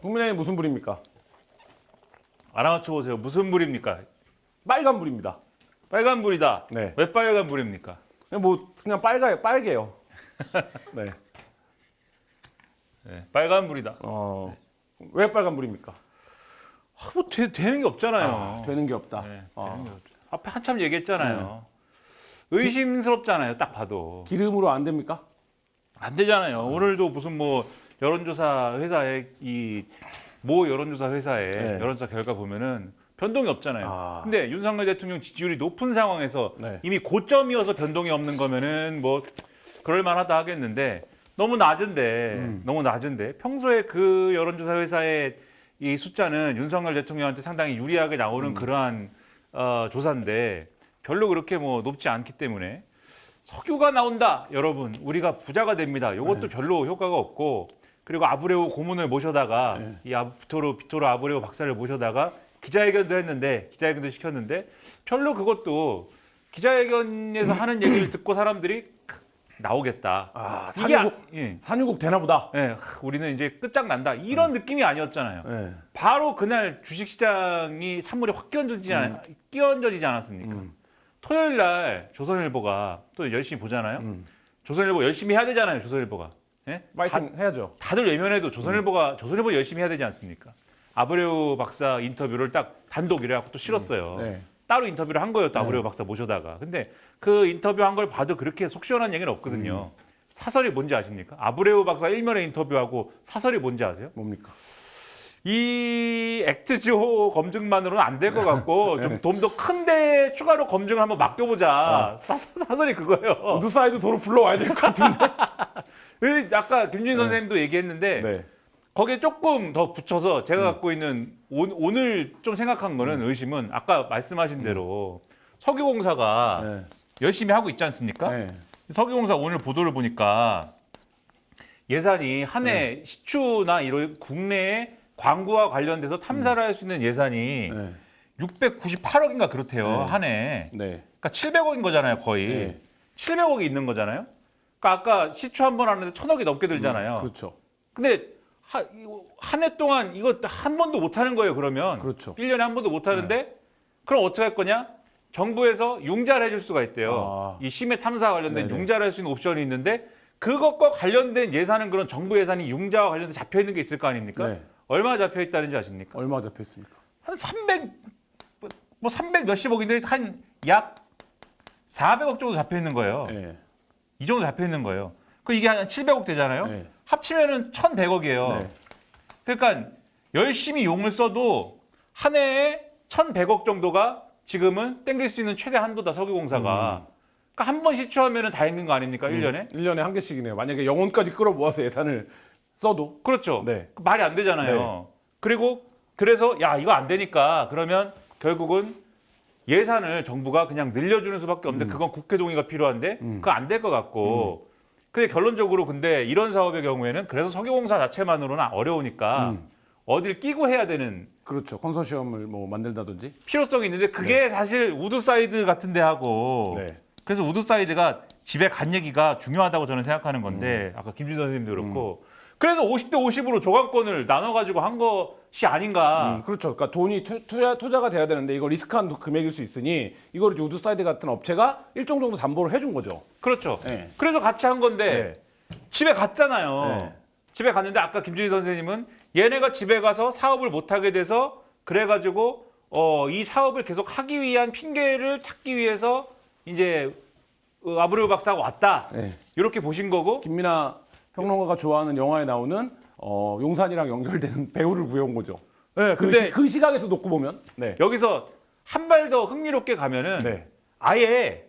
국민의힘 무슨 불입니까? 알아맞혀 보세요. 무슨 불입니까? 빨간 불입니다. 빨간 불이다. 네. 왜 빨간 불입니까? 뭐 그냥 빨개요. 네. 네, 빨간 불이다. 왜 빨간 불입니까? 뭐 되는 게 없잖아요. 되는 게 없다. 네, 되는 게 없죠. 앞에 한참 얘기했잖아요. 의심스럽잖아요. 딱 봐도 기름으로 안 됩니까? 안 되잖아요. 오늘도 무슨 뭐 여론조사 회사에 모 여론조사 회사의 네. 여론조사 결과 보면은 변동이 없잖아요. 아. 근데 윤석열 대통령 지지율이 높은 상황에서 네. 이미 고점이어서 변동이 없는 거면은 뭐 그럴 만하다 하겠는데 너무 낮은데 평소에 그 여론조사 회사의 이 숫자는 윤석열 대통령한테 상당히 유리하게 나오는 그러한 조사인데 별로 그렇게 뭐 높지 않기 때문에 석유가 나온다, 여러분. 우리가 부자가 됩니다. 이것도 별로 효과가 없고 그리고 아브레우 고문을 모셔다가 이 비토르 아브레우 박사를 모셔다가 기자회견도 시켰는데 별로 그것도 기자회견에서 하는 얘기를 듣고 사람들이 나오겠다. 산유국 되나 보다. 예, 우리는 이제 끝장난다. 이런 느낌이 아니었잖아요. 네. 바로 그날 주식시장이 산물이 확 끼얹어지지 않았습니까? 토요일 날 조선일보가 또 열심히 보잖아요. 조선일보 열심히 해야 되잖아요. 조선일보가. 예? 파이팅 해야죠. 다들 외면해도 조선일보 열심히 해야 되지 않습니까? 아브레우 박사 인터뷰를 딱 단독 이래갖고 또 실었어요. 네. 따로 인터뷰를 한 거예요. 또 아브레우 박사 모셔다가. 근데 그 인터뷰 한 걸 봐도 그렇게 속 시원한 얘기는 없거든요. 사설이 뭔지 아십니까? 아브레우 박사 일면에 인터뷰하고 사설이 뭔지 아세요? 뭡니까? 이 액트지호 검증만으로는 안 될 것 같고 좀 더 큰데 추가로 검증을 한번 맡겨보자. 사설이 그거예요. 우드사이드 도로 불러와야 될 것 같은데. 아까 김준희 선생님도 얘기했는데 네. 거기에 조금 더 붙여서 제가 갖고 있는 오늘 좀 생각한 거는 의심은 아까 말씀하신 대로 석유공사가 네. 열심히 하고 있지 않습니까? 네. 석유공사 오늘 보도를 보니까 예산이 한 해 시추나 이런 국내에 광구와 관련돼서 탐사를 할 수 있는 예산이 네. 698억인가 그렇대요. 한 해. 네. 그러니까 700억인 거잖아요, 거의. 네. 700억이 있는 거잖아요. 그러니까 아까 시추 한 번 하는데 1000억이 넘게 들잖아요. 그렇죠. 근데 한 해 동안 이거 한 번도 못 하는 거예요, 그러면. 그렇죠. 1년에 한 번도 못 하는데 그럼 어떻게 할 거냐? 정부에서 융자를 해줄 수가 있대요. 이 심해 탐사 관련된 네네. 융자를 할 수 있는 옵션이 있는데 그것과 관련된 예산은 그런 정부 예산이 융자와 관련돼서 잡혀 있는 게 있을 거 아닙니까? 네. 얼마 잡혀 있다는지 아십니까? 얼마 잡혀 있습니까? 한 300 몇십억인데 한 약 400억 정도 잡혀 있는 거예요. 네. 이 정도 잡혀 있는 거예요. 그 이게 한 700억 되잖아요. 네. 합치면은 1,100억이에요. 네. 그러니까 열심히 용을 써도 한 해에 1,100억 정도가 지금은 땡길 수 있는 최대 한도다, 석유공사가. 그러니까 한 번 시추하면은 다 있는 거 아닙니까? 1년에? 1년에 한 개씩이네요. 만약에 영혼까지 끌어모아서 예산을 써도. 그렇죠. 네. 말이 안 되잖아요. 그래서 야, 이거 안 되니까 그러면 결국은 예산을 정부가 그냥 늘려주는 수밖에 없는데 그건 국회 동의가 필요한데 그거 안 될 것 같고. 근데 결론적으로 근데 이런 사업의 경우에는 그래서 석유공사 자체만으로는 어려우니까 어딜 끼고 해야 되는 그렇죠. 컨소시엄을 뭐 만들다든지. 필요성이 있는데 그게 사실 우드사이드 같은 데 하고 네. 그래서 우드사이드가 집에 간 얘기가 중요하다고 저는 생각하는 건데 아까 김준 선생님도 그렇고 그래서 50대 50으로 조각권을 나눠가지고 한 것이 아닌가. 그렇죠. 그러니까 돈이 투자가 돼야 되는데 이거 리스크한 금액일 수 있으니 이거를 이제 우드사이드 같은 업체가 일정 정도 담보를 해준 거죠. 그렇죠. 네. 그래서 같이 한 건데 집에 갔잖아요. 네. 집에 갔는데 아까 김준희 선생님은 얘네가 집에 가서 사업을 못하게 돼서 그래가지고 이 사업을 계속 하기 위한 핑계를 찾기 위해서 이제 아브레우 박사가 왔다. 네. 이렇게 보신 거고. 김민아 평론가가 좋아하는 영화에 나오는 용산이랑 연결되는 배우를 구해온 거죠. 네, 근데 그 시각에서 놓고 보면. 네. 여기서 한 발 더 흥미롭게 가면은 네. 아예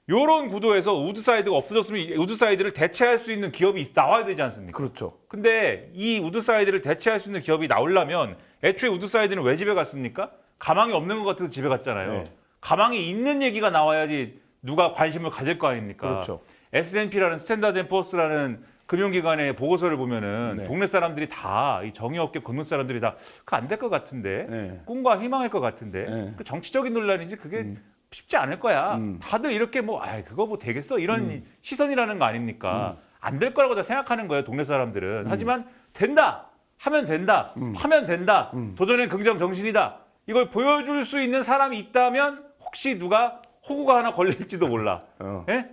요런 구도에서 우드사이드가 없어졌으면 우드사이드를 대체할 수 있는 기업이 나와야 되지 않습니까? 그렇죠. 근데 이 우드사이드를 대체할 수 있는 기업이 나오려면 애초에 우드사이드는 왜 집에 갔습니까? 가망이 없는 것 같아서 집에 갔잖아요. 네. 가망이 있는 얘기가 나와야지 누가 관심을 가질 거 아닙니까? 그렇죠. S&P라는 스탠다드&포어스라는 금융기관의 보고서를 보면은 네. 동네 사람들이 다 이 정의업계 금융 사람들이 다 그 안 될 것 같은데 네. 꿈과 희망일 것 같은데 네. 그 정치적인 논란인지 그게 쉽지 않을 거야. 다들 이렇게 뭐 그거 뭐 되겠어 이런 시선이라는 거 아닙니까? 안 될 거라고 다 생각하는 거예요 동네 사람들은. 하지만 된다. 하면 된다, 하면 된다, 도전의 긍정 정신이다. 이걸 보여줄 수 있는 사람이 있다면 혹시 누가 호구가 하나 걸릴지도 몰라. 예?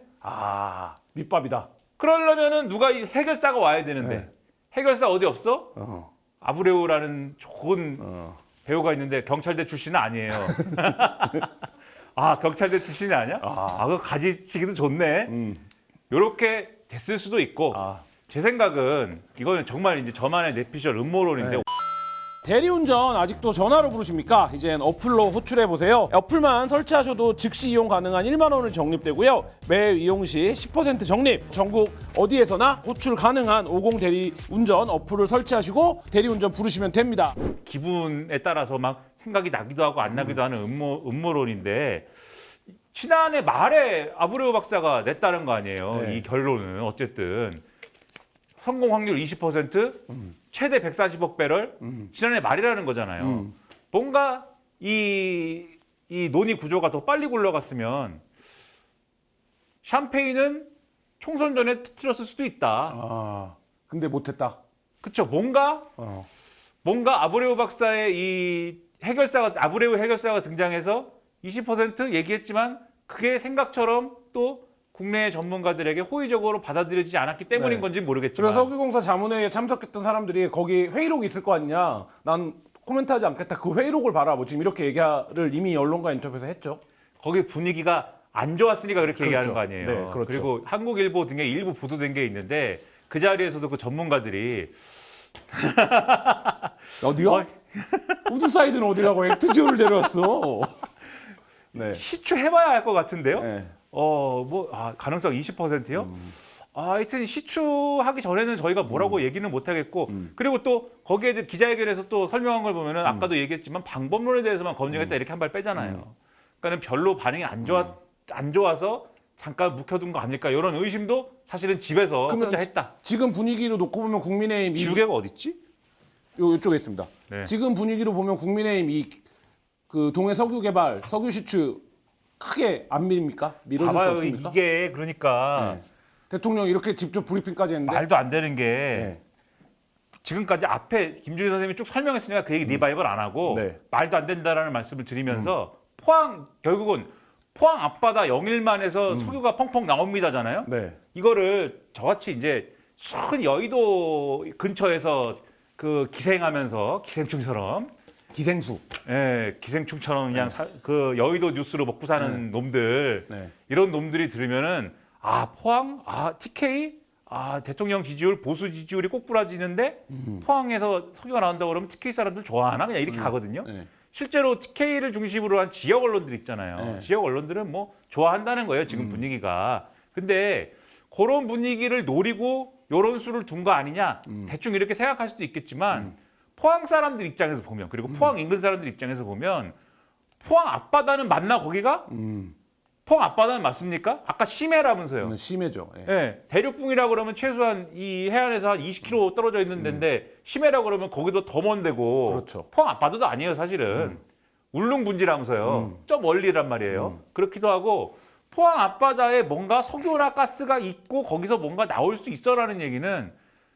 밑밥이다. 그러려면은 누가 이 해결사가 와야 되는데 네. 해결사 어디 없어? 아브레우라는 좋은 배우가 있는데 경찰대 출신은 아니에요. 아 경찰대 출신이 아니야? 그거 가지치기도 좋네. 요렇게 됐을 수도 있고 제 생각은 이거는 정말 이제 저만의 내피셜 음모론인데 네. 대리운전 아직도 전화로 부르십니까? 이젠 어플로 호출해 보세요. 어플만 설치하셔도 즉시 이용 가능한 1만 원을 적립되고요. 매 이용 시 10% 적립. 전국 어디에서나 호출 가능한 50 대리운전 어플을 설치하시고 대리운전 부르시면 됩니다. 기분에 따라서 막 생각이 나기도 하고 안 나기도 하는 음모론인데 지난해 말에 아브레우 박사가 냈다는 거 아니에요. 네. 이 결론은 어쨌든 성공 확률 20%, 최대 140억 배럴 지난해 말이라는 거잖아요. 뭔가 이 논의 구조가 더 빨리 굴러갔으면 샴페인은 총선 전에 터뜨렸을 수도 있다. 근데 못했다. 그렇죠. 뭔가 아브레우 박사의 이 아브레우 해결사가 등장해서 20% 얘기했지만 그게 생각처럼 또 국내 전문가들에게 호의적으로 받아들여지지 않았기 때문인 네. 건지 모르겠지만 그래서 석유공사 자문회의에 참석했던 사람들이 거기 회의록이 있을 거 아니냐. 난 코멘트하지 않겠다. 그 회의록을 봐라. 뭐 지금 이렇게 얘기를 이미 언론과 인터뷰에서 했죠. 거기 분위기가 안 좋았으니까 그렇게 얘기하는 거 아니에요. 네, 그렇죠. 그리고 한국일보 등에 일부 보도된 게 있는데 그 자리에서도 그 전문가들이 어디요? 우드사이드는 어디라고 엑트지오를 데려왔어. 네. 시추해봐야 할 것 같은데요. 네. 가능성 20%요? 하여튼 시추하기 전에는 저희가 뭐라고 얘기는 못 하겠고 그리고 또 거기에 이제 기자회견에서 또 설명한 걸 보면은 아까도 얘기했지만 방법론에 대해서만 검증했다 이렇게 한 발 빼잖아요. 그러니까 별로 반응이 안 좋아서 잠깐 묵혀둔 거 아닐까 이런 의심도 사실은 집에서 혼자 했다. 지금 분위기로 놓고 보면 국민의힘 지우개가 어디 있지? 이쪽에 있습니다. 네. 지금 분위기로 보면 국민의힘 그 동해 석유 개발, 석유 시추 크게 안 밀립니까? 밀어줄 수 봐봐요. 없습니까? 이게 그러니까 네. 대통령이 이렇게 직접 브리핑까지 했는데 말도 안 되는 게 네. 지금까지 앞에 김준희 선생님이 쭉 설명했으니까 그 얘기 리바이벌 안 하고 네. 말도 안 된다라는 말씀을 드리면서 결국은 포항 앞바다 영일만에서 석유가 펑펑 나옵니다잖아요. 네. 이거를 저같이 이제 큰 여의도 근처에서 그 기생충처럼 기생수. 기생충처럼 그냥 그 여의도 뉴스로 먹고 사는 놈들 네. 이런 놈들이 들으면은 포항 TK 대통령 지지율 보수 지지율이 꼭부라지는데 포항에서 석유가 나온다고 그러면 TK 사람들 좋아하나 그냥 이렇게 가거든요. 네. 실제로 TK를 중심으로 한 지역 언론들 있잖아요. 네. 지역 언론들은 뭐 좋아한다는 거예요. 지금 분위기가. 근데 그런 분위기를 노리고 요런 수를 둔 거 아니냐. 대충 이렇게 생각할 수도 있겠지만 포항 사람들 입장에서 보면 그리고 포항 인근 사람들 입장에서 보면 포항 앞바다는 맞나 거기가? 포항 앞바다는 맞습니까? 아까 심해라면서요. 심해죠. 예. 네, 대륙붕이라 그러면 최소한 이 해안에서 한 20km 떨어져 있는 데인데 심해라 그러면 거기도 더 먼 데고 그렇죠. 포항 앞바다도 아니에요 사실은. 울릉분지라면서요. 저 멀리란 말이에요. 그렇기도 하고 포항 앞바다에 뭔가 석유나 가스가 있고 거기서 뭔가 나올 수 있어라는 얘기는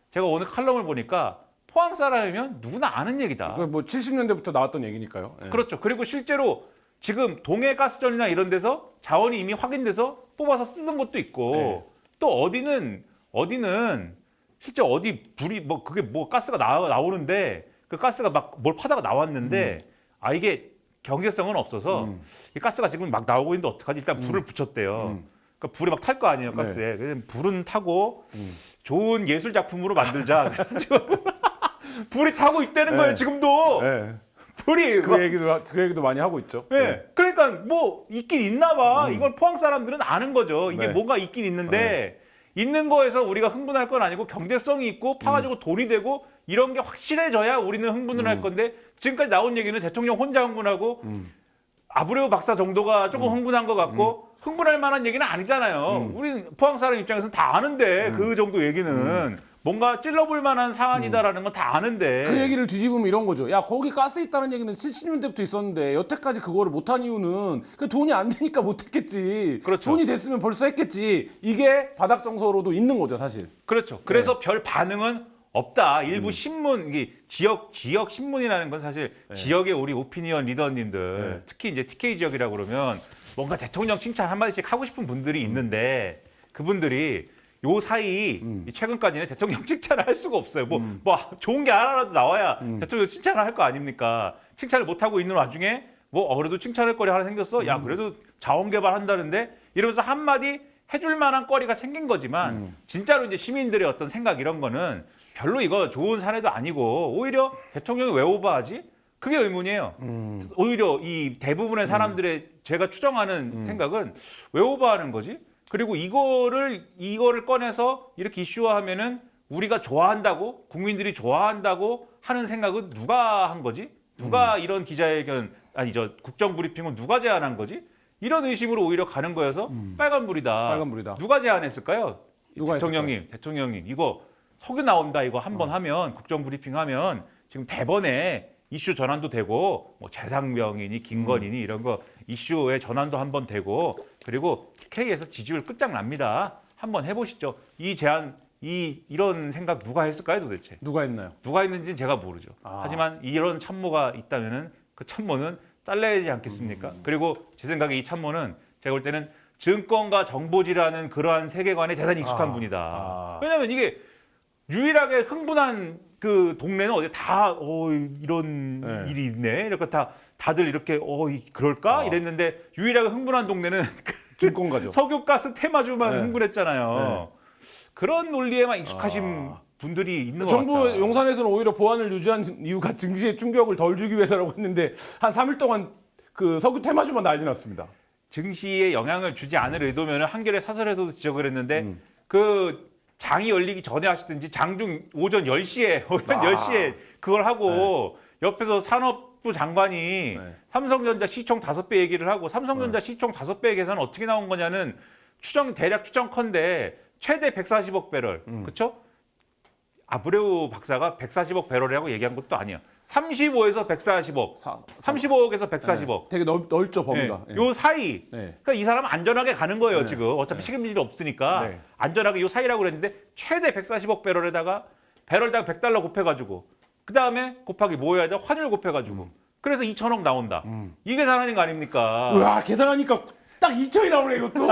제가 오늘 칼럼을 보니까 포항 사람이면 누구나 아는 얘기다. 뭐 70년대부터 나왔던 얘기니까요. 예. 그렇죠. 그리고 실제로 지금 동해 가스전이나 이런 데서 자원이 이미 확인돼서 뽑아서 쓰던 것도 있고 네. 또 어디는 실제 어디 불이 뭐 그게 뭐 가스가 나오는데 그 가스가 막 뭘 파다가 나왔는데 이게 경제성은 없어서 이 가스가 지금 막 나오고 있는데 어떡하지? 일단 불을 붙였대요. 그러니까 불이 막 탈 거 아니에요 가스에. 그래서 불은 타고 좋은 예술 작품으로 만들자. 그래가지고 불이 타고 있다는 거예요 지금도. 예. 불이 그 얘기도 많이 하고 있죠. 네. 그러니까 뭐 있긴 있나 봐. 이걸 포항 사람들은 아는 거죠. 이게 네. 뭔가 있긴 있는데 있는 거에서 우리가 흥분할 건 아니고 경제성이 있고 파가지고 돈이 되고 이런 게 확실해져야 우리는 흥분을 할 건데 지금까지 나온 얘기는 대통령 혼자 흥분하고 아브레우 박사 정도가 조금 흥분한 것 같고 흥분할 만한 얘기는 아니잖아요. 우리 포항 사람 입장에서는 다 아는데 그 정도 얘기는 뭔가 찔러볼 만한 사안이다라는 건 다 아는데 그 얘기를 뒤집으면 이런 거죠. 야 거기 가스 있다는 얘기는 70년대부터 있었는데 여태까지 그거를 못한 이유는 그 돈이 안 되니까 못했겠지. 그렇죠. 돈이 됐으면 벌써 했겠지. 이게 바닥 정서로도 있는 거죠 사실. 그렇죠. 그래서 별 반응은 없다. 일부 신문, 이게 지역 신문이라는 건 사실 지역의 우리 오피니언 리더님들, 특히 이제 TK 지역이라고 그러면 뭔가 대통령 칭찬 한마디씩 하고 싶은 분들이 있는데 그분들이 요 사이 최근까지는 대통령 칭찬을 할 수가 없어요. 뭐 좋은 게 하나라도 나와야 대통령 칭찬을 할 거 아닙니까? 칭찬을 못 하고 있는 와중에 그래도 칭찬할 거리 하나 생겼어. 야 그래도 자원 개발한다는데 이러면서 한마디 해줄 만한 거리가 생긴 거지만 진짜로 이제 시민들의 어떤 생각 이런 거는 별로 이거 좋은 사례도 아니고 오히려 대통령이 왜 오버하지? 그게 의문이에요. 오히려 이 대부분의 사람들의 제가 추정하는 생각은 왜 오버하는 거지? 그리고 이거를 꺼내서 이렇게 이슈화하면은 우리가 좋아한다고 국민들이 좋아한다고 하는 생각은 누가 한 거지? 누가 이런 기자회견 국정 브리핑은 누가 제안한 거지? 이런 의심으로 오히려 가는 거여서 빨간불이다. 누가 제안했을까요? 누가 대통령님 이거 석유 나온다 이거 한번 하면 국정 브리핑 하면 지금 대번에 이슈 전환도 되고 뭐 재상병이니 김건희니 이런 거 이슈의 전환도 한번 되고 그리고 TK에서 지지율 끝장납니다. 한번 해보시죠. 이 제안 이런 생각 누가 했을까요 도대체? 누가 했나요? 누가 했는지 제가 모르죠. 하지만 이런 참모가 있다면은 그 참모는 잘라야 되지 않겠습니까? 그리고 제 생각에 이 참모는 제가 볼 때는 증권과 정보지라는 그러한 세계관에 대단히 익숙한 분이다. 왜냐하면 이게 유일하게 흥분한 그 동네는 어디 다 이런 일이 있네. 이렇게 다들 이렇게 그럴까 이랬는데 유일하게 흥분한 동네는 증권가죠. 석유가스 테마주만 흥분했잖아요. 그런 논리에만 익숙하신 분들이 있는 것 같다. 정부 용산에서는 오히려 보안을 유지한 이유가 증시에 충격을 덜 주기 위해서라고 했는데 한 3일 동안 그 석유 테마주만 난리 났습니다. 증시에 영향을 주지 않을 의도면 한겨레 사설에서도 지적을 했는데 그 장이 열리기 전에 하시든지 장중 오전 10시에 그걸 하고 옆에서 산업부 장관이 삼성전자 시총 5배 얘기를 하고 삼성전자 시총 5배 계산은 어떻게 나온 거냐는 대략 추정컨대 최대 140억 배럴. 그렇죠? 아브레우 박사가 140억 배럴이라고 얘기한 것도 아니야. 35에서 140억, 35억에서 140억. 되게 넓죠 범위가. 요 사이. 그러니까 이 사람은 안전하게 가는 거예요 지금. 어차피 책임질 일이 없으니까 안전하게 요 사이라고 그랬는데 최대 140억 배럴에다가 배럴당 100달러 곱해가지고 그 다음에 곱하기 뭐 해야 돼? 환율 곱해가지고. 그래서 2천억 나온다. 이게 계산하는 거 아닙니까? 우와 계산하니까 딱 2천이 나오네 이것도.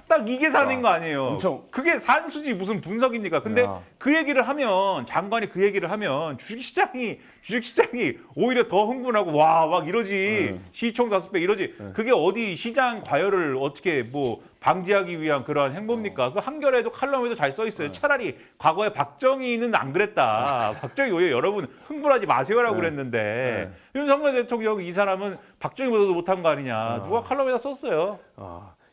딱 이 계산인 거 아니에요. 엄청. 그게 산수지 무슨 분석입니까? 근데 그 얘기를 하면 장관이 그 얘기를 하면 주식시장이 오히려 더 흥분하고 와 막 이러지. 시총 5배 이러지. 그게 어디 시장 과열을 어떻게 뭐 방지하기 위한 그러한 행보입니까? 그 한겨레도 칼럼에도 잘 써 있어요. 차라리 과거에 박정희는 안 그랬다. 박정희 오히려 여러분 흥분하지 마세요라고 그랬는데 윤석열 대통령 이 사람은 박정희보다도 못한 거 아니냐. 누가 칼럼에다 썼어요.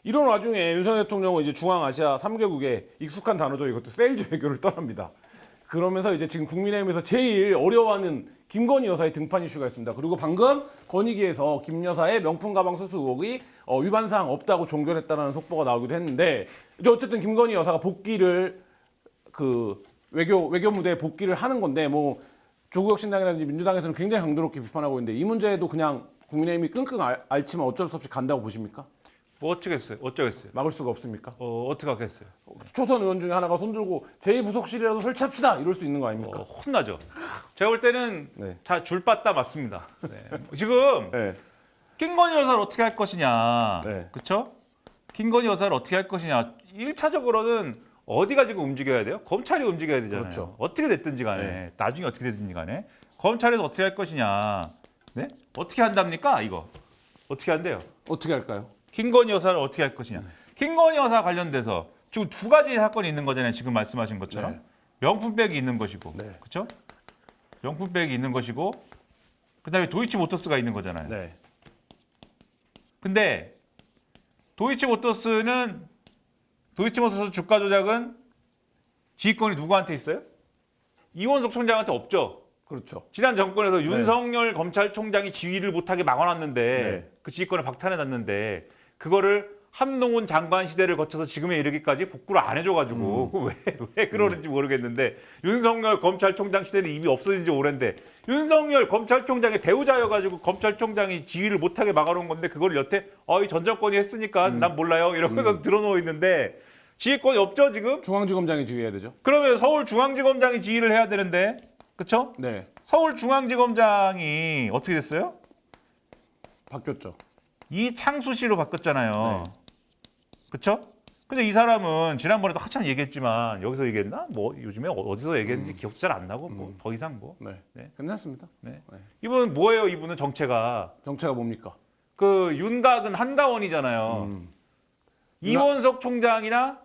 이런 와중에 윤석열 대통령은 이제 중앙아시아 3개국에 익숙한 단어죠. 이것도 세일즈 외교를 떠납니다. 그러면서 이제 지금 국민의힘에서 제일 어려워하는 김건희 여사의 등판 이슈가 있습니다. 그리고 방금 건의기에서 김 여사의 명품 가방 수수 의혹이 위반사항 없다고 종결했다는 속보가 나오기도 했는데 이제 어쨌든 김건희 여사가 복귀를 그 외교 무대에 복귀를 하는 건데 뭐 조국 신당이라든지 민주당에서는 굉장히 강도롭게 비판하고 있는데 이 문제에도 그냥 국민의힘이 끙끙 앓지만 어쩔 수 없이 간다고 보십니까? 뭐 어쩌겠어요? 막을 수가 없습니까? 어떻게 하겠어요? 초선 의원 중에 하나가 손들고 제2부속실이라도 설치합시다 이럴 수 있는 거 아닙니까? 혼나죠. 제가 볼 때는 다 줄빠따 맞습니다. 지금 김건희 여사를 어떻게 할 것이냐, 그렇죠? 김건희 여사를 어떻게 할 것이냐. 1차적으로는 어디가 지금 움직여야 돼요? 검찰이 움직여야 되잖아요. 그렇죠. 어떻게 됐든지 간에 나중에 어떻게 됐든지 간에 검찰에서 어떻게 할 것이냐, 어떻게 한답니까? 이거 어떻게 한대요? 어떻게 할까요? 김건희 여사를 어떻게 할 것이냐. 김건희 여사 관련돼서 지금 두 가지 사건이 있는 거잖아요. 지금 말씀하신 것처럼. 명품백이 있는 것이고. 그렇죠? 명품백이 있는 것이고 그다음에 도이치모터스가 있는 거잖아요. 근데 도이치모터스 주가 조작은 지휘권이 누구한테 있어요? 이원석 총장한테 없죠. 그렇죠. 지난 정권에서 윤석열 검찰총장이 지휘를 못하게 막아놨는데 그 지휘권을 박탈해놨는데 그거를 한동훈 장관 시대를 거쳐서 지금에 이르기까지 복구를 안 해줘가지고 왜 그러는지 모르겠는데 윤석열 검찰총장 시대는 이미 없어진 지 오랜데 윤석열 검찰총장의 배우자여가지고 검찰총장이 지휘를 못하게 막아놓은 건데 그걸 여태 이 전 정권이 했으니까 난 몰라요 이러면서 들어놓고 있는데 지휘권이 없죠 지금? 중앙지검장이 지휘해야 되죠. 그러면 서울중앙지검장이 지휘를 해야 되는데, 그렇죠? 네, 서울중앙지검장이 어떻게 됐어요? 바뀌었죠. 이창수 씨로 바뀌었잖아요. 네. 그렇죠? 근데 이 사람은 지난번에도 한참 얘기했지만 여기서 얘기했나? 뭐 요즘에 어디서 얘기했는지 기억도 잘 안 나고 뭐 더 이상 뭐. 네, 네. 괜찮습니다. 네. 네. 이분은 뭐예요? 이분은 정체가 정체가 뭡니까? 그 윤곽은 한가원이잖아요. 이원석 총장이나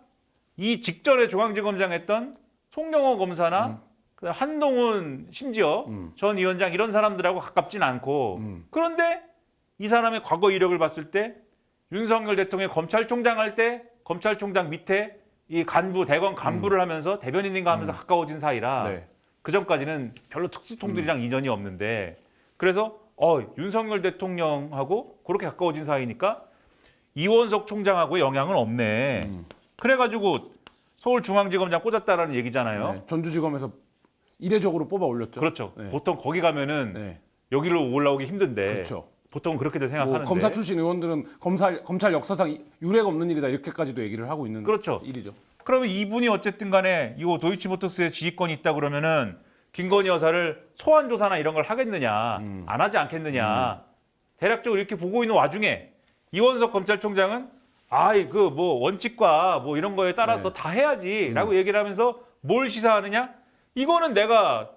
이 직전에 중앙지검장 했던 송영호 검사나 그다음 한동훈 심지어 전 위원장 이런 사람들하고 가깝진 않고 그런데 이 사람의 과거 이력을 봤을 때 윤석열 대통령이 검찰총장 할 때 검찰총장 밑에 이 간부 대검 간부를 하면서 대변인인가 하면서 가까워진 사이라 네. 그 전까지는 별로 특수통들이랑 인연이 없는데 그래서 윤석열 대통령하고 그렇게 가까워진 사이니까 이원석 총장하고의 영향은 없네. 그래가지고 서울중앙지검장 꽂았다라는 얘기잖아요. 네. 전주지검에서 이례적으로 뽑아 올렸죠. 그렇죠. 네. 보통 거기 가면은 네. 여기로 올라오기 힘든데 그렇죠. 보통 그렇게들 뭐 생각하는데 검사 출신 의원들은 검찰 역사상 유례가 없는 일이다 이렇게까지도 얘기를 하고 있는 그렇죠. 일이죠. 그러면 이분이 어쨌든 간에 이거 도이치모터스의 지휘권이 있다 그러면은 김건희 여사를 소환 조사나 이런 걸 하겠느냐 안 하지 않겠느냐 대략적으로 이렇게 보고 있는 와중에 이원석 검찰총장은 아이 그 뭐 원칙과 뭐 이런 거에 따라서 네. 다 해야지라고 얘기를 하면서 뭘 시사하느냐 이거는 내가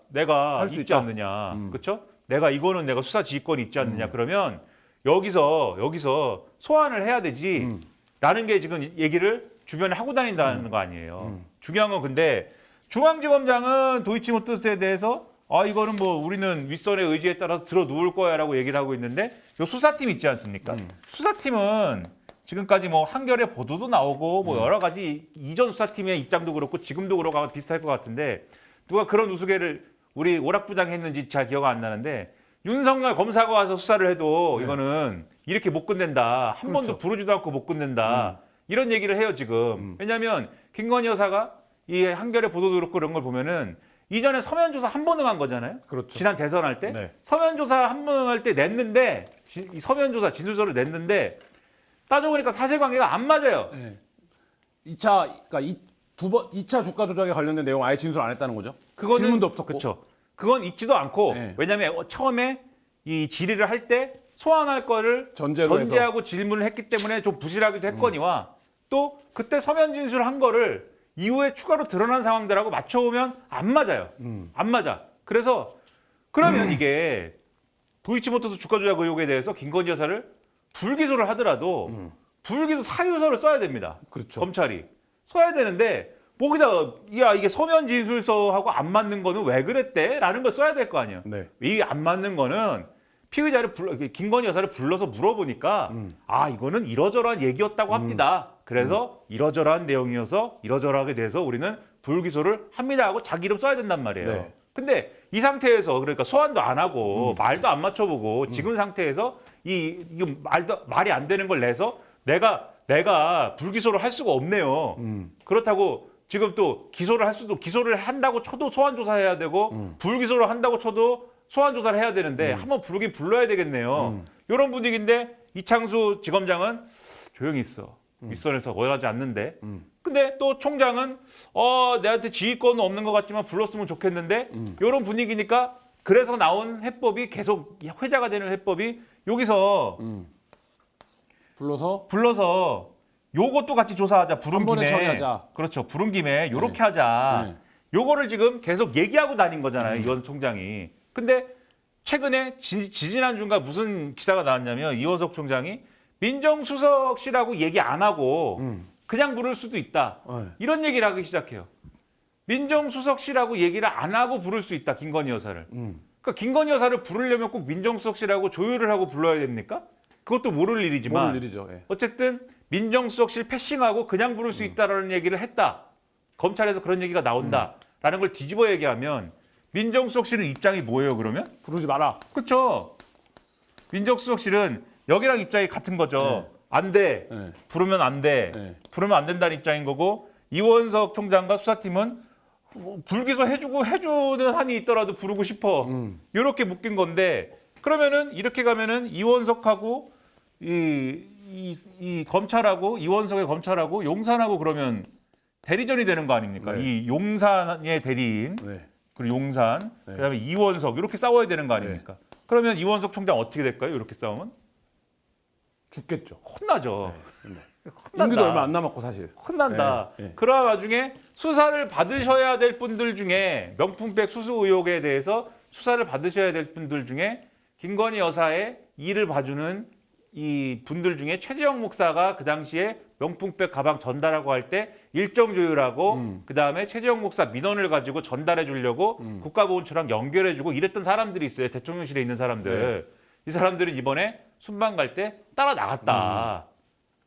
할수 있지 있다. 않느냐 그렇죠? 이거는 내가 수사 지휘권이 있지 않느냐 그러면 여기서 소환을 해야 되지 라는 게 지금 얘기를 주변에 하고 다닌다는 거 아니에요. 중요한 건 근데 중앙지검장은 도이치모터스에 대해서 이거는 뭐 우리는 윗선의 의지에 따라서 들어 누울 거야라고 얘기를 하고 있는데 요 수사팀 있지 않습니까? 수사팀은 지금까지 뭐 한겨레 보도도 나오고 뭐 여러 가지 이전 수사팀의 입장도 그렇고 지금도 그렇고 아마 비슷할 것 같은데 누가 그런 우스개를 우리 오락부장 했는지 잘 기억 안 나는데 윤석열 검사가 와서 수사를 해도 이거는 이렇게 못 끝낸다. 한 그렇죠. 번도 부르지도 않고 못 끝낸다. 이런 얘기를 해요 지금. 왜냐하면 김건희 여사가 이 한겨레 보도도 그렇고 이런 걸 보면은 이전에 서면 조사 한 번 응한 거잖아요. 그렇죠. 지난 대선 할 때 네. 서면 조사 한 번 응할 때 냈는데 이 서면 조사 진술서를 냈는데 따져보니까 사실관계가 안 맞아요. 네. 2차 그러니까 두 번 2차 주가 조작에 관련된 내용 아예 진술 안 했다는 거죠. 그거는 질문도 없었고. 그렇죠. 그건 있지도 않고 네. 왜냐하면 처음에 이 질의를 할 때 소환할 거를 전제로 해서. 전제하고 질문을 했기 때문에 좀 부실하기도 했거니와 또 그때 서면 진술한 거를 이후에 추가로 드러난 상황들하고 맞춰오면 안 맞아요. 안 맞아. 그래서 그러면 이게 도이치모터스 주가 조작 의혹에 대해서 김건희 여사를 불기소를 하더라도 불기소 사유서를 써야 됩니다. 그렇죠. 검찰이 써야 되는데 거기다가 이게 서면 진술서하고 안 맞는 거는 왜 그랬대? 라는 걸 써야 될 거 아니에요. 네. 이 안 맞는 거는 피의자를 김건희 여사를 불러서 물어보니까 이거는 이러저러한 얘기였다고 합니다. 그래서 이러저러한 내용이어서 이러저러하게 돼서 우리는 불기소를 합니다 하고 자기 이름 써야 된단 말이에요. 네. 근데 이 상태에서 그러니까 소환도 안 하고 말도 안 맞춰보고 지금 상태에서 이게 말이 안 되는 걸 내서 내가 불기소를 할 수가 없네요. 그렇다고 지금 또 기소를 한다고 쳐도 소환 조사해야 되고 불기소를 한다고 쳐도 소환 조사를 해야 되는데 한번 부르긴 불러야 되겠네요. 이런 분위기인데 이창수 지검장은 조용히 있어. 윗선에서 원하지 않는데. 근데 또 총장은 내한테 지휘권은 없는 것 같지만 불렀으면 좋겠는데 이런 분위기니까 그래서 나온 해법이 계속 회자가 되는 해법이 여기서 불러서 요것도 같이 조사하자. 부른 한 번에 김에. 처리하자. 그렇죠. 부른 김에 요렇게 하자. 네. 요거를 지금 계속 얘기하고 다닌 거잖아요. 이원 총장이. 근데 최근에 지지난주인가 무슨 기사가 나왔냐면 이원석 총장이 민정수석실하고 얘기 안 하고 그냥 부를 수도 있다. 네. 이런 얘기를 하기 시작해요. 민정수석실하고 얘기를 안 하고 부를 수 있다. 김건희 여사를. 그러니까 김건희 여사를 부르려면 꼭 민정수석실하고 조율을 하고 불러야 됩니까? 그것도 모를 일이지만 모를 일이죠. 예. 어쨌든 민정수석실 패싱하고 그냥 부를 수 있다라는 얘기를 했다. 검찰에서 그런 얘기가 나온다라는 걸 뒤집어 얘기하면 민정수석실은 입장이 뭐예요 그러면? 부르지 마라. 그렇죠. 민정수석실은 여기랑 입장이 같은 거죠. 안 돼. 네. 부르면 안 돼. 네. 부르면 안 된다는 입장인 거고 이원석 총장과 수사팀은 불기소 해주는 한이 있더라도 부르고 싶어. 이렇게 묶인 건데 그러면은 이렇게 가면은 이원석하고 이 검찰하고 이원석의 검찰하고 용산하고 그러면 대리전이 되는 거 아닙니까? 네. 이 용산의 대리인 네. 그리고 용산 그다음에 이원석 이렇게 싸워야 되는 거 아닙니까? 그러면 이원석 총장 어떻게 될까요? 이렇게 싸우면 죽겠죠. 혼나죠. 혼난다. 임기도 얼마 안 남았고 사실. 혼난다. 네, 네. 그러나 와중에 수사를 받으셔야 될 분들 중에 명품백 수수 의혹에 대해서 수사를 받으셔야 될 분들 중에 김건희 여사의 일을 봐주는 이 분들 중에 최재형 목사가 그 당시에 명품백 가방 전달하고 할 때 일정 조율하고 그다음에 최재형 목사 민원을 가지고 전달해 주려고 국가보훈처랑 연결해 주고 이랬던 사람들이 있어요. 대통령실에 있는 사람들. 이 사람들은 이번에 순방 갈 때 따라 나갔다.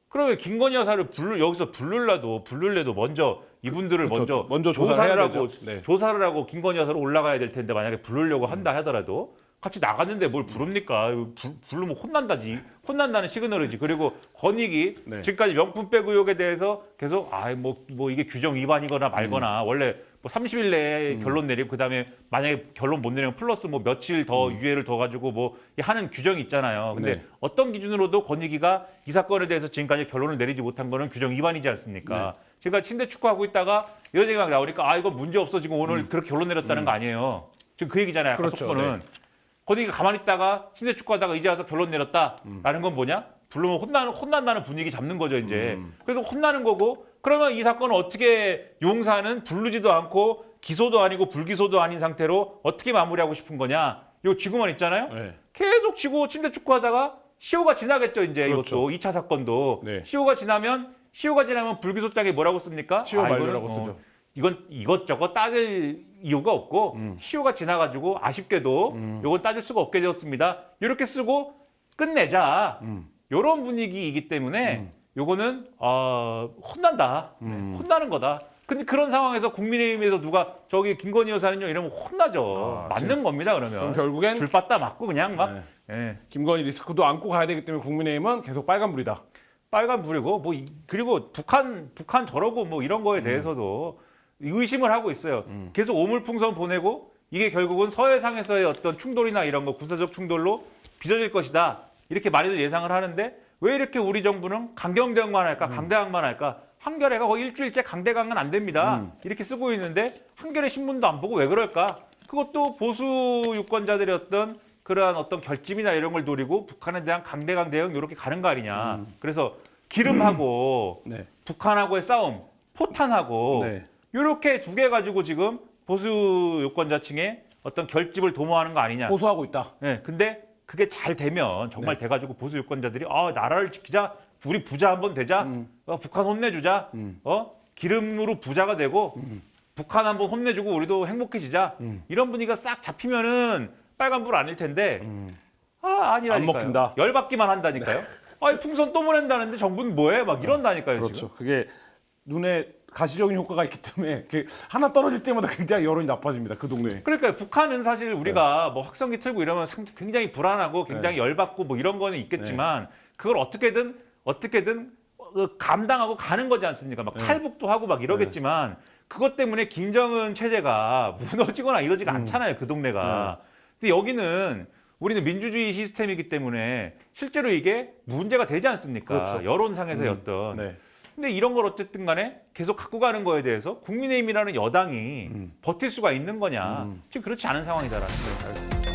그러면 김건희 여사를 여기서 부르려도 먼저 이분들을 그렇죠. 먼저 조사를 조사를 해야 하고 되죠. 네. 조사를 하고 김건희 여사를 올라가야 될 텐데 만약에 부르려고 한다 하더라도 같이 나갔는데 뭘 부릅니까? 부르면 혼난다는 시그널이지. 그리고 권익이 네. 지금까지 명품백 의혹에 대해서 계속 뭐 이게 규정 위반이거나 말거나 원래 뭐 30일 내에 결론 내리고 그다음에 만약에 결론 못 내리면 플러스 뭐 며칠 더 유예를 더 가지고 뭐 하는 규정이 있잖아요. 근데 네. 어떤 기준으로도 권익위가 이 사건에 대해서 지금까지 결론을 내리지 못한 거는 규정 위반이지 않습니까? 제가 침대 축구하고 있다가 이런 얘기가 나오니까 이거 문제 없어 지금 오늘 그렇게 결론 내렸다는 거 아니에요. 지금 그 얘기잖아요. 아까 그렇죠. 속보는. 권익위가 가만히 있다가 침대 축구하다가 이제 와서 결론 내렸다라는 건 뭐냐? 부르면 혼난다는 분위기 잡는 거죠 이제. 그래서 혼나는 거고 그러면 이 사건은 어떻게 용사는 부르지도 않고 기소도 아니고 불기소도 아닌 상태로 어떻게 마무리하고 싶은 거냐? 이거 지구만 있잖아요. 네. 계속 지고 침대 축구하다가 시효가 지나겠죠 이제 그렇죠. 이것도 2차 사건도. 네. 시효가 지나면 불기소장에 뭐라고 씁니까? 시효 만료라고 이거는, 쓰죠. 이건 이것저것 따질 이유가 없고 시효가 지나가지고 아쉽게도 이건 따질 수가 없게 되었습니다. 이렇게 쓰고 끝내자. 이런 분위기이기 때문에 요거는 혼난다. 혼나는 거다. 근데 그런 상황에서 국민의힘에서 누가 저기 김건희 여사는요 이러면 혼나죠. 맞는 겁니다 그러면. 그럼 결국엔 줄 빠따 맞고 그냥 막 예. 김건희 리스크도 안고 가야 되기 때문에 국민의힘은 계속 빨간불이다. 빨간불이고 그리고 북한 저러고 뭐 이런 거에 대해서도 의심을 하고 있어요. 계속 오물풍선 보내고 이게 결국은 서해상에서의 어떤 충돌이나 이런 거 군사적 충돌로 빚어질 것이다. 이렇게 많이들 예상을 하는데 왜 이렇게 우리 정부는 강경대응만 할까? 강대강만 할까? 한겨레가 거의 일주일째 강대강은 안 됩니다. 이렇게 쓰고 있는데 한겨레 신문도 안 보고 왜 그럴까? 그것도 보수 유권자들의 그러한 어떤 결집이나 이런 걸 노리고 북한에 대한 강대강 대응 이렇게 가는 거 아니냐. 그래서 기름하고 네. 북한하고의 싸움, 포탄하고 네. 이렇게 두 개 가지고 지금 보수 유권자층의 어떤 결집을 도모하는 거 아니냐. 호소하고 있다. 네, 근데 그게 잘 되면 정말 돼가지고 보수 유권자들이 나라를 지키자, 우리 부자 한번 되자, 북한 혼내주자, 기름으로 부자가 되고 북한 한번 혼내주고 우리도 행복해지자 이런 분위기가 싹 잡히면은 빨간불 아닐 텐데 아니라니까요. 안 먹힌다. 열받기만 한다니까요. 풍선 또 보낸다는데 정부는 뭐해? 막 이런다니까요. 그렇죠. 지금. 그게 눈에 가시적인 효과가 있기 때문에 하나 떨어질 때마다 굉장히 여론이 나빠집니다. 그 동네에. 그러니까 북한은 사실 우리가 뭐 확성기 틀고 이러면 굉장히 불안하고 굉장히 열받고 뭐 이런 거는 있겠지만 그걸 어떻게든 감당하고 가는 거지 않습니까? 막 탈북도 하고 막 이러겠지만 그것 때문에 김정은 체제가 무너지거나 이러지가 않잖아요. 그 동네가. 근데 여기는 우리는 민주주의 시스템이기 때문에 실제로 이게 문제가 되지 않습니까? 그렇죠. 여론상에서의 어떤. 네. 근데 이런 걸 어쨌든 간에 계속 갖고 가는 거에 대해서 국민의힘이라는 여당이 버틸 수가 있는 거냐. 지금 그렇지 않은 상황이다라는 거예요.